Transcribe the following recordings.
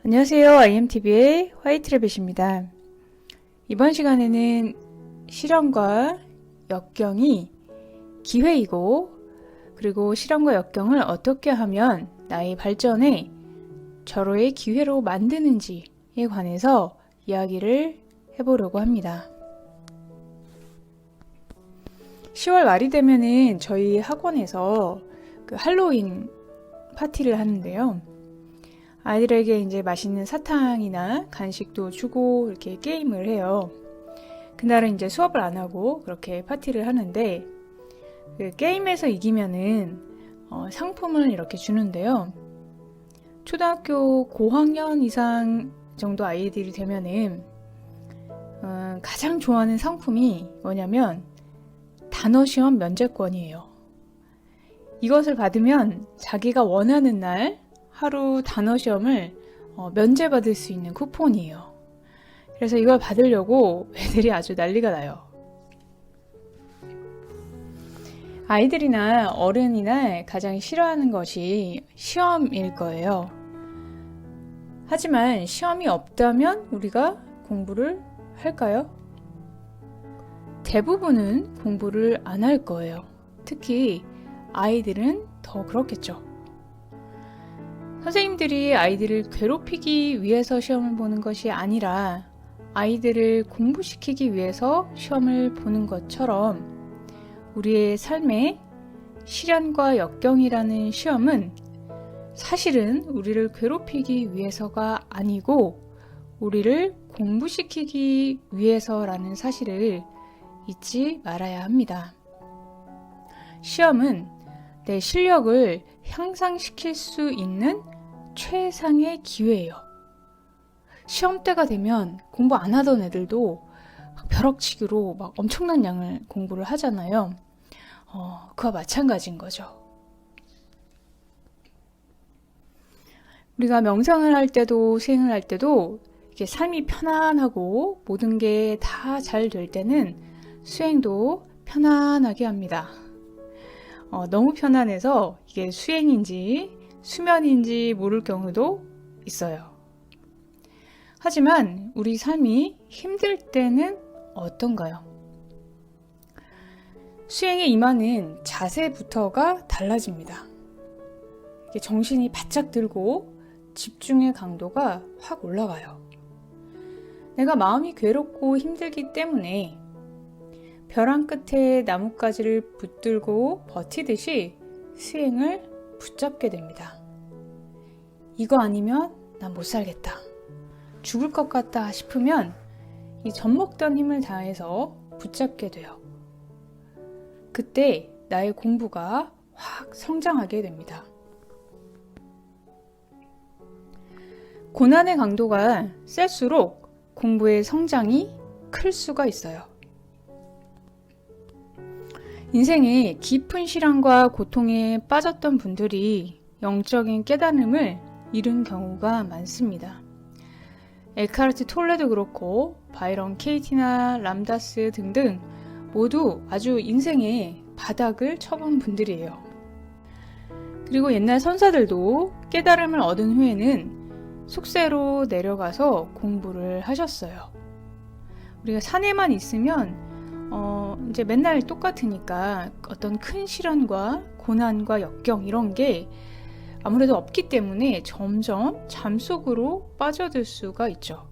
안녕하세요. IMTV의 화이트래빗입니다. 이번 시간에는 실험과 역경이 기회이고, 그리고 실험과 역경을 어떻게 하면 나의 발전에 절호의 기회로 만드는지에 관해서 이야기를 해보려고 합니다. 10월 말이 되면은 저희 학원에서 할로윈 파티를 하는데요. 아이들에게 이제 맛있는 사탕이나 간식도 주고 이렇게 게임을 해요. 그날은 이제 수업을 안 하고 그렇게 파티를 하는데, 그 게임에서 이기면은 상품을 이렇게 주는데요. 초등학교 고학년 이상 정도 아이들이 되면은 가장 좋아하는 상품이 뭐냐면 단어 시험 면제권이에요. 이것을 받으면 자기가 원하는 날 하루 단어 시험을 면제받을 수 있는 쿠폰이에요. 그래서 이걸 받으려고 애들이 아주 난리가 나요. 아이들이나 어른이나 가장 싫어하는 것이 시험일 거예요. 하지만 시험이 없다면 우리가 공부를 할까요? 대부분은 공부를 안 할 거예요. 특히 아이들은 더 그렇겠죠. 선생님들이 아이들을 괴롭히기 위해서 시험을 보는 것이 아니라 아이들을 공부시키기 위해서 시험을 보는 것처럼, 우리의 삶에 시련과 역경이라는 시험은 사실은 우리를 괴롭히기 위해서가 아니고 우리를 공부시키기 위해서라는 사실을 잊지 말아야 합니다. 시험은 내 실력을 향상시킬 수 있는 최상의 기회예요. 시험 때가 되면 공부 안 하던 애들도 벼락치기로 막 엄청난 양을 공부를 하잖아요. 그와 마찬가지인 거죠. 우리가 명상을 할 때도 수행을 할 때도 이게 삶이 편안하고 모든 게 다 잘 될 때는 수행도 편안하게 합니다. 너무 편안해서 이게 수행인지 수면인지 모를 경우도 있어요. 하지만 우리 삶이 힘들 때는 어떤가요? 수행에 임하는 자세부터가 달라집니다. 이게 정신이 바짝 들고 집중의 강도가 확 올라가요. 내가 마음이 괴롭고 힘들기 때문에 벼랑 끝에 나뭇가지를 붙들고 버티듯이 수행을 붙잡게 됩니다. 이거 아니면 난 못 살겠다. 죽을 것 같다 싶으면 이 젖먹던 힘을 다해서 붙잡게 돼요. 그때 나의 공부가 확 성장하게 됩니다. 고난의 강도가 셀수록 공부의 성장이 클 수가 있어요. 인생에 깊은 시련과 고통에 빠졌던 분들이 영적인 깨달음을 잃은 경우가 많습니다. 에카르트 톨레도 그렇고 바이런 케이티나 람다스 등등 모두 아주 인생의 바닥을 쳐본 분들이에요. 그리고 옛날 선사들도 깨달음을 얻은 후에는 숙세로 내려가서 공부를 하셨어요. 우리가 산에만 있으면 이제 맨날 똑같으니까 어떤 큰 시련과 고난과 역경 이런 게 아무래도 없기 때문에 점점 잠속으로 빠져들 수가 있죠.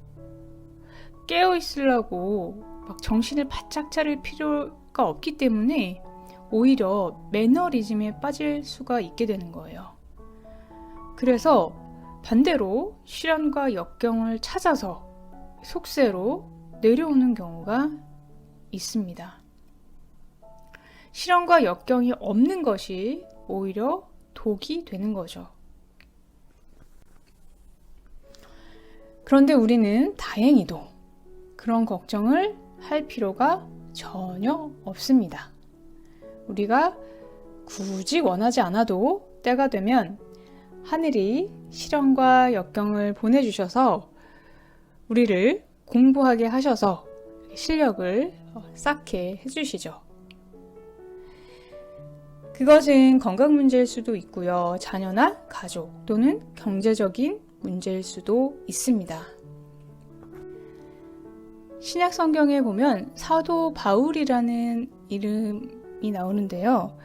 깨어 있으려고 막 정신을 바짝 차릴 필요가 없기 때문에 오히려 매너리즘에 빠질 수가 있게 되는 거예요. 그래서 반대로 시련과 역경을 찾아서 속세로 내려오는 경우가 있습니다. 시련과 역경이 없는 것이 오히려 독이 되는 거죠. 그런데 우리는 다행히도 그런 걱정을 할 필요가 전혀 없습니다. 우리가 굳이 원하지 않아도 때가 되면 하늘이 시련과 역경을 보내주셔서 우리를 공부하게 하셔서 실력을 쌓게 해주시죠. 그것은 건강 문제일 수도 있고요. 자녀나 가족 또는 경제적인 문제일 수도 있습니다. 신약 성경에 보면 사도 바울이라는 이름이 나오는데요.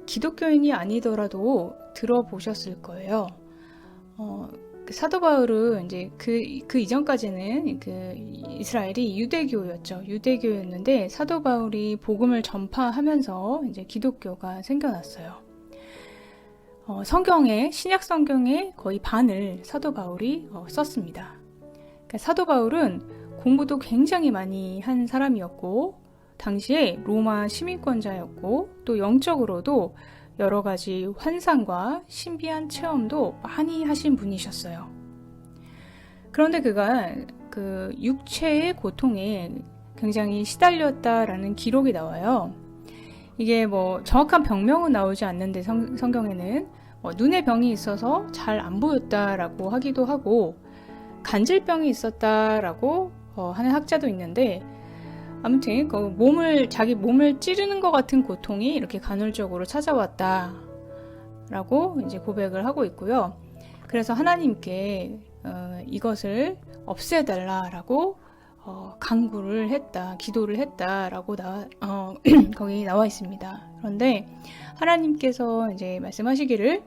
기독교인이 아니더라도 들어보셨을 거예요. 사도 바울은 이제 그 이전까지는 이스라엘이 유대교였죠. 유대교였는데 사도 바울이 복음을 전파하면서 이제 기독교가 생겨났어요. 신약 성경의 거의 반을 사도 바울이 썼습니다. 그러니까 사도 바울은 공부도 굉장히 많이 한 사람이었고, 당시에 로마 시민권자였고, 또 영적으로도 여러 가지 환상과 신비한 체험도 많이 하신 분이셨어요. 그런데 그가 그 육체의 고통에 굉장히 시달렸다라는 기록이 나와요. 이게 뭐 정확한 병명은 나오지 않는데 성경에는 눈에 병이 있어서 잘 안 보였다라고 하기도 하고, 간질병이 있었다라고 하는 학자도 있는데, 아무튼 자기 몸을 찌르는 것 같은 고통이 이렇게 간헐적으로 찾아왔다라고 이제 고백을 하고 있고요. 그래서 하나님께 이것을 없애달라라고 간구를 했다, 기도를 했다라고 거기 나와 있습니다. 그런데 하나님께서 이제 말씀하시기를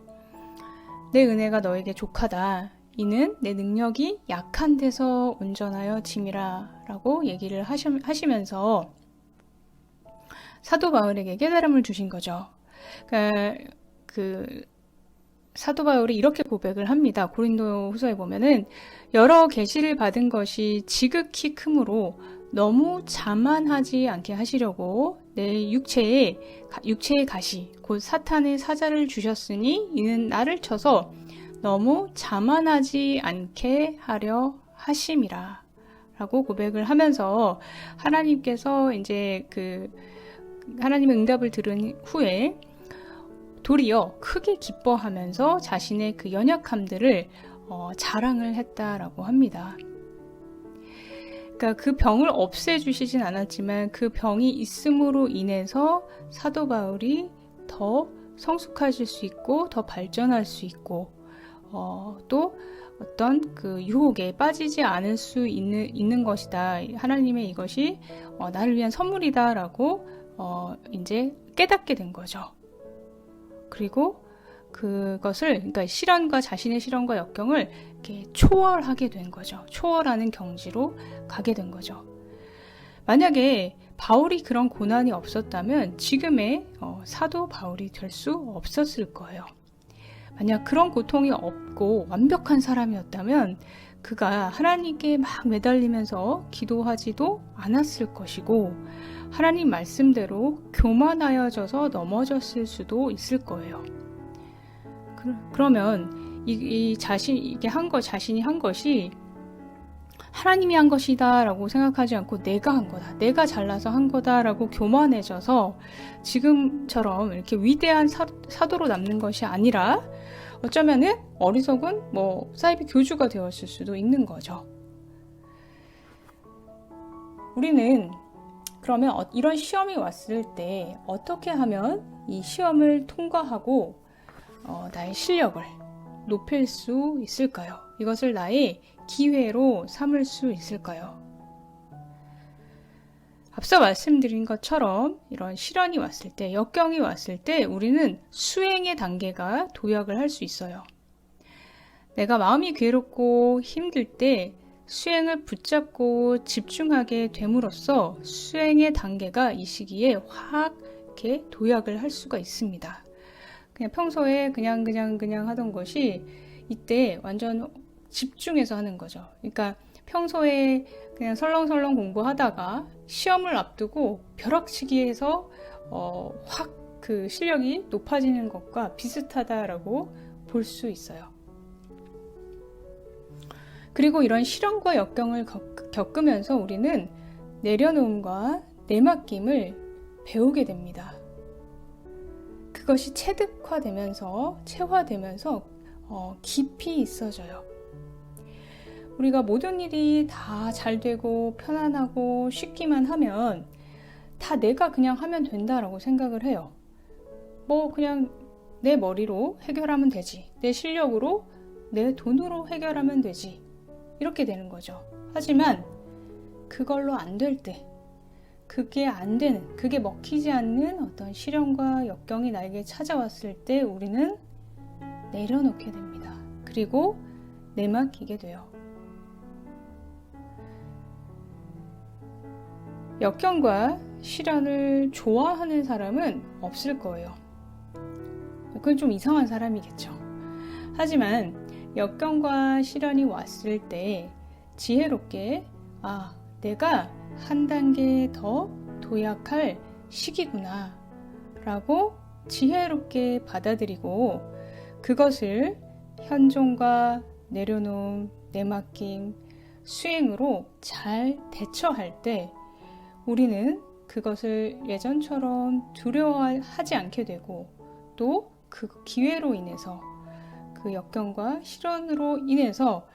내 은혜가 너에게 족하다. 이는 내 능력이 약한 데서 온전하여 짐이라 라고 얘기를 하시면서 사도 바울에게 깨달음을 주신 거죠. 그러니까 사도 바울이 이렇게 고백을 합니다. 고린도 후서에 보면은 여러 계시를 받은 것이 지극히 크므로 너무 자만하지 않게 하시려고 내 육체의 가시 곧 사탄의 사자를 주셨으니 이는 나를 쳐서 너무 자만하지 않게 하려 하심이라 라고 고백을 하면서 하나님께서 이제 하나님의 응답을 들은 후에 도리어 크게 기뻐하면서 자신의 그 연약함들을 자랑을 했다라고 합니다. 그러니까 그 병을 없애주시진 않았지만 그 병이 있음으로 인해서 사도 바울이 더 성숙해질 수 있고 더 발전할 수 있고 또 어떤 그 유혹에 빠지지 않을 수 있는 것이다. 하나님의 이것이 나를 위한 선물이다라고 이제 깨닫게 된 거죠. 그리고 그것을 그러니까 자신의 시련과 역경을 이렇게 초월하게 된 거죠. 초월하는 경지로 가게 된 거죠. 만약에 바울이 그런 고난이 없었다면 지금의 사도 바울이 될 수 없었을 거예요. 만약 그런 고통이 없고 완벽한 사람이었다면 그가 하나님께 막 매달리면서 기도하지도 않았을 것이고 하나님 말씀대로 교만하여져서 넘어졌을 수도 있을 거예요. 그러면 자신이 한 것이 하나님이 한 것이다 라고 생각하지 않고 내가 한 거다, 내가 잘나서 한 거다 라고 교만해져서 지금처럼 이렇게 위대한 사도로 남는 것이 아니라 어쩌면은 어리석은 사이비 교주가 되었을 수도 있는 거죠. 우리는 그러면 이런 시험이 왔을 때 어떻게 하면 이 시험을 통과하고 나의 실력을 높일 수 있을까요? 이것을 나의 기회로 삼을 수 있을까요? 앞서 말씀드린 것처럼 이런 시련이 왔을 때, 역경이 왔을 때 우리는 수행의 단계가 도약을 할 수 있어요. 내가 마음이 괴롭고 힘들 때 수행을 붙잡고 집중하게 됨으로써 수행의 단계가 이 시기에 확 이렇게 도약을 할 수가 있습니다. 그냥 평소에 그냥 하던 것이 이때 완전 집중해서 하는 거죠. 그러니까 평소에 그냥 설렁설렁 공부하다가 시험을 앞두고 벼락치기 해서 확 그 실력이 높아지는 것과 비슷하다라고 볼 수 있어요. 그리고 이런 시련과 역경을 겪으면서 우리는 내려놓음과 내맡김을 배우게 됩니다. 그것이 체득화되면서 체화되면서 깊이 있어져요. 우리가 모든 일이 다 잘 되고 편안하고 쉽기만 하면 다 내가 그냥 하면 된다라고 생각을 해요. 그냥 내 머리로 해결하면 되지. 내 실력으로 내 돈으로 해결하면 되지. 이렇게 되는 거죠. 하지만 그걸로 안 될 때, 그게 안 되는, 그게 먹히지 않는 어떤 시련과 역경이 나에게 찾아왔을 때 우리는 내려놓게 됩니다. 그리고 내맡기게 돼요. 역경과 시련을 좋아하는 사람은 없을 거예요. 그건 좀 이상한 사람이겠죠. 하지만 역경과 시련이 왔을 때 지혜롭게 내가 한 단계 더 도약할 시기구나 라고 지혜롭게 받아들이고 그것을 현존과 내려놓음, 내맡김, 수행으로 잘 대처할 때 우리는 그것을 예전처럼 두려워하지 않게 되고 또 그 기회로 인해서 그 역경과 시련으로 인해서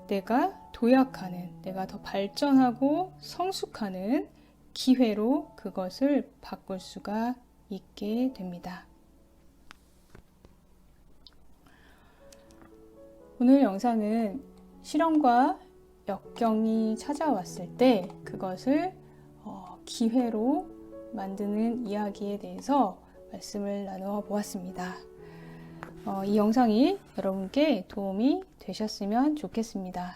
내가 도약하는, 내가 더 발전하고 성숙하는 기회로 그것을 바꿀 수가 있게 됩니다. 오늘 영상은 시련과 역경이 찾아왔을 때 그것을 기회로 만드는 이야기에 대해서 말씀을 나누어 보았습니다. 이 영상이 여러분께 도움이 되셨으면 좋겠습니다.